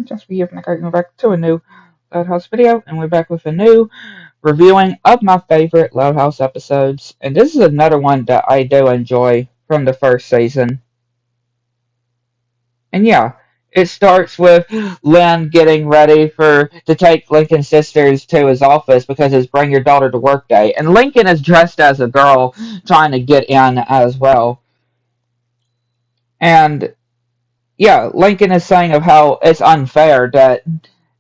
Just here from the curtain. We're back to a new Loud House video, and we're back with a new reviewing of my favorite Loud House episodes. And this is another one that I do enjoy from the first season. And yeah, it starts with Lynn getting ready to take Lincoln's sisters to his office because it's Bring Your Daughter to Work Day. And Lincoln is dressed as a girl trying to get in as well. And yeah, Lincoln is saying of how it's unfair that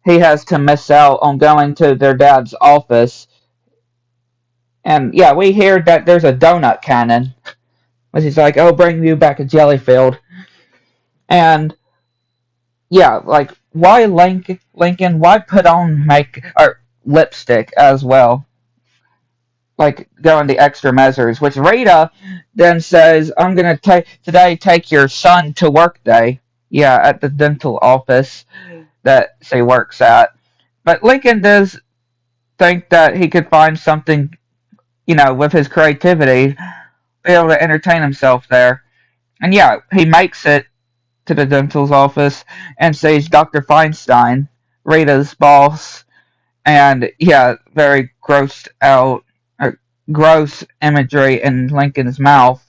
he has to miss out on going to their dad's office. And yeah, we hear that there's a donut cannon, which is like, oh, bring you back a Jellyfield. And yeah, like, why Lincoln? Why put on make or lipstick as well? Like going the extra measures, which Rita then says, I'm gonna take your son to work day. Yeah, at the dental office that she works at. But Lincoln does think that he could find something, with his creativity, be able to entertain himself there. And yeah, he makes it to the dental's office and sees Dr. Feinstein, Rita's boss, and yeah, very grossed out, gross imagery in Lincoln's mouth.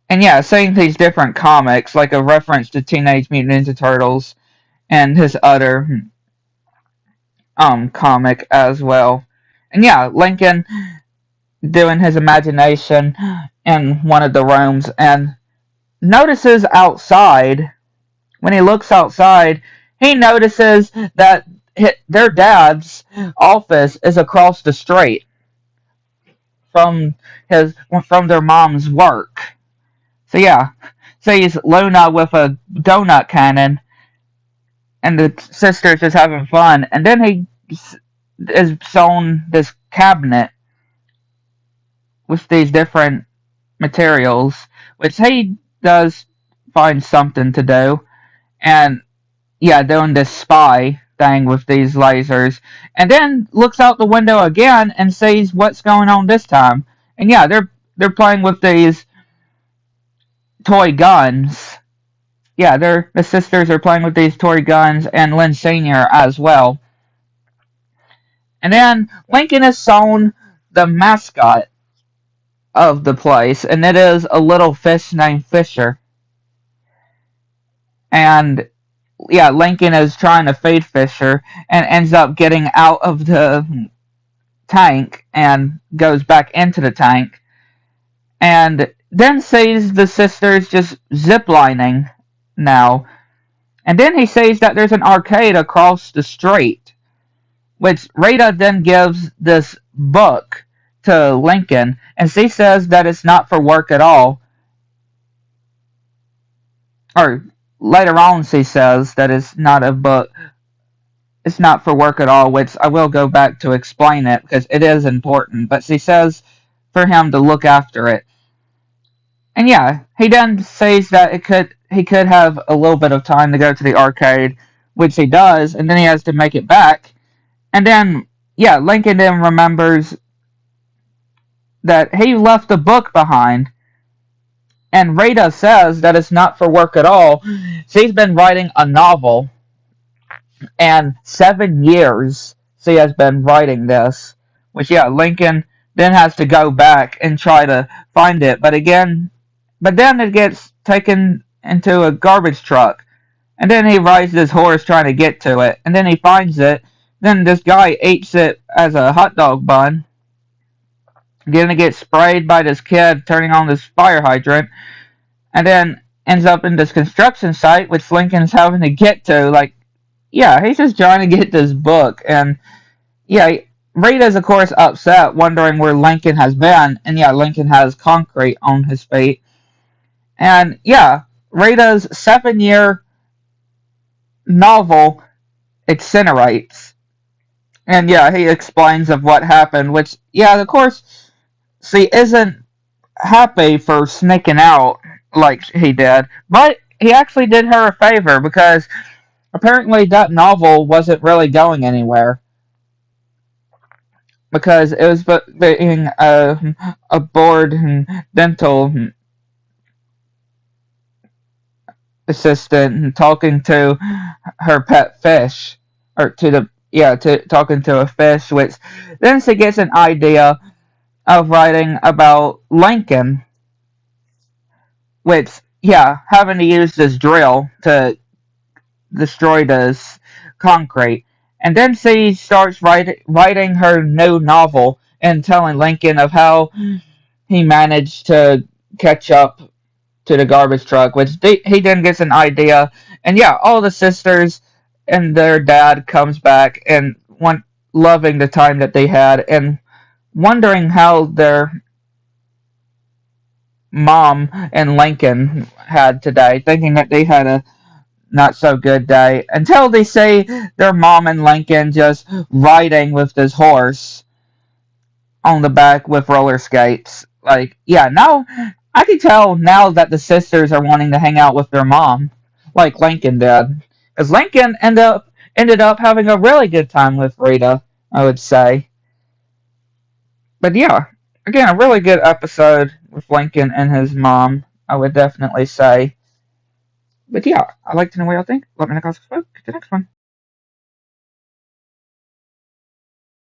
And yeah, seeing these different comics, like a reference to Teenage Mutant Ninja Turtles and his other comic as well. And yeah, Lincoln doing his imagination in one of the rooms and notices outside, when he looks outside, he notices that their dad's office is across the street from from their mom's work. So yeah, sees Luna with a donut cannon and the sister's just having fun, and then he is shown this cabinet with these different materials, which he does find something to do, and yeah, doing this spy thing with these lasers, and then looks out the window again and sees what's going on this time, and yeah, they're playing with these toy guns. Yeah, the sisters are playing with these toy guns, and Lynn Senior as well. And then Lincoln is shown the mascot of the place, and it is a little fish named Fisher. And yeah, Lincoln is trying to feed Fisher and ends up getting out of the tank and goes back into the tank. And then sees the sisters just ziplining now. And then he sees that there's an arcade across the street, which Rita then gives this book to Lincoln, and she says that it's not for work at all. Or later on, she says that it's not a book, it's not for work at all, which I will go back to explain it because it is important. But she says for him to look after it. And yeah, he then says that he could have a little bit of time to go to the arcade, which he does, and then he has to make it back. And then yeah, Lincoln then remembers that he left a book behind. And Rita says that it's not for work at all. She's been writing a novel, and 7 years she has been writing this. Which yeah, Lincoln then has to go back and try to find it. But then it gets taken into a garbage truck. And then he rides his horse trying to get to it. And then he finds it. Then this guy eats it as a hot dog bun. Then it gets sprayed by this kid turning on this fire hydrant. And then ends up in this construction site, which Lincoln's having to get to. Like, yeah, he's just trying to get this book. And yeah, Rita's of course upset, wondering where Lincoln has been. And yeah, Lincoln has concrete on his feet. And yeah, Rita's 7-year novel incinerates. And yeah, he explains of what happened, which, yeah, of course, she isn't happy for sneaking out like he did, but he actually did her a favor because apparently that novel wasn't really going anywhere because it was being a board dental assistant and talking to her pet fish, or to the yeah, to talking to a fish, which then she gets an idea of writing about Lincoln, which yeah, having to use this drill to destroy this concrete. And then she starts writing her new novel and telling Lincoln of how he managed to catch up to the garbage truck, which he then gets an idea. And yeah, all the sisters and their dad comes back and loving the time that they had and wondering how their mom and Lincoln had today, thinking that they had a not so good day until they see their mom and Lincoln just riding with this horse on the back with roller skates. Like, yeah, now I can tell now that the sisters are wanting to hang out with their mom, like Lincoln did, because Lincoln ended up having a really good time with Rita, I would say. But yeah, again, a really good episode with Lincoln and his mom, I would definitely say. But yeah, I'd like to know what y'all think. Let me know in the comments below. Get to the next one.